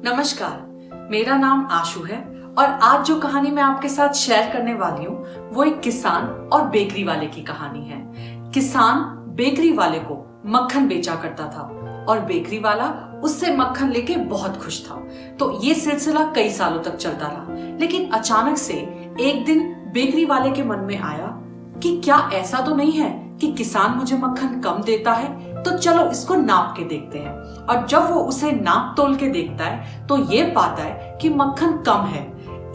नमस्कार, मेरा नाम आशु है और आज जो कहानी मैं आपके साथ शेयर करने वाली हूँ वो एक किसान और बेकरी वाले की कहानी है। किसान बेकरी वाले को मक्खन बेचा करता था और बेकरी वाला उससे मक्खन लेके बहुत खुश था। तो ये सिलसिला कई सालों तक चलता रहा, लेकिन अचानक से एक दिन बेकरी वाले के मन में आया कि क्या ऐसा तो नहीं है कि किसान मुझे मक्खन कम देता है, तो चलो इसको नाप के देखते हैं। और जब वो उसे नाप तोल के देखता है तो ये पाता है कि मक्खन कम है।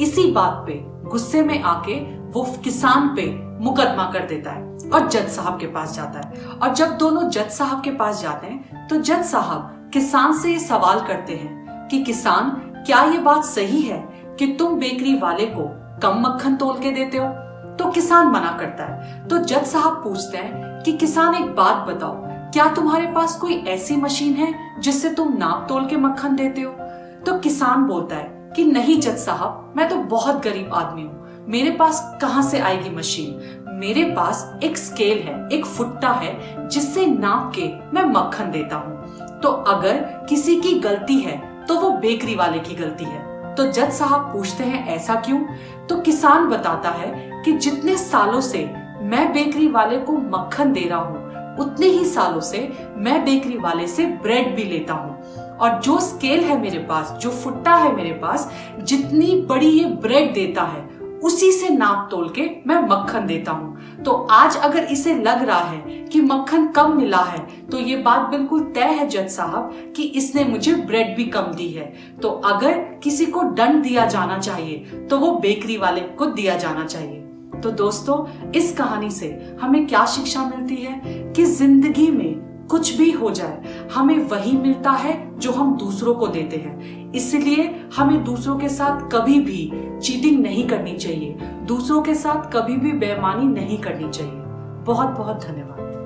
इसी बात पे गुस्से में आके वो किसान पे मुकदमा कर देता है और जज साहब के पास जाता है। और जब दोनों जज साहब के पास जाते हैं तो जज साहब किसान से ये सवाल करते हैं कि किसान, क्या ये बात सही है कि तुम बेकरी वाले को कम मक्खन तोल के देते हो? तो किसान मना करता है। तो जज साहब पूछते हैं कि किसान, एक बात बताओ, क्या तुम्हारे पास कोई ऐसी मशीन है जिससे तुम नाप तोल के मक्खन देते हो? तो किसान बोलता है कि नहीं जज साहब, मैं तो बहुत गरीब आदमी हूँ, मेरे पास कहाँ से आएगी मशीन। मेरे पास एक स्केल है, एक फुट्टा है जिससे नाप के मैं मक्खन देता हूँ। तो अगर किसी की गलती है तो वो बेकरी वाले की गलती है। तो जज साहब पूछते हैं ऐसा क्यों? तो किसान बताता है कि जितने सालों से मैं बेकरी वाले को मक्खन दे रहा हूँ उतने ही सालों से मैं बेकरी वाले से ब्रेड भी लेता हूँ, और जो स्केल है मेरे पास, जो फुट्टा है मेरे पास, जितनी बड़ी ये ब्रेड देता है उसी से नाप तोल के मैं मक्खन देता हूँ। तो आज अगर इसे लग रहा है कि मक्खन कम मिला है तो ये बात बिल्कुल तय है जज साहब कि इसने मुझे ब्रेड भी कम दी है। तो अगर किसी को दंड दिया जाना चाहिए तो वो बेकरी वाले को दिया जाना चाहिए। तो दोस्तों, इस कहानी से हमें क्या शिक्षा मिलती है कि जिंदगी में कुछ भी हो जाए, हमें वही मिलता है जो हम दूसरों को देते हैं। इसलिए हमें दूसरों के साथ कभी भी चीटिंग नहीं करनी चाहिए, दूसरों के साथ कभी भी बेईमानी नहीं करनी चाहिए। बहुत बहुत धन्यवाद।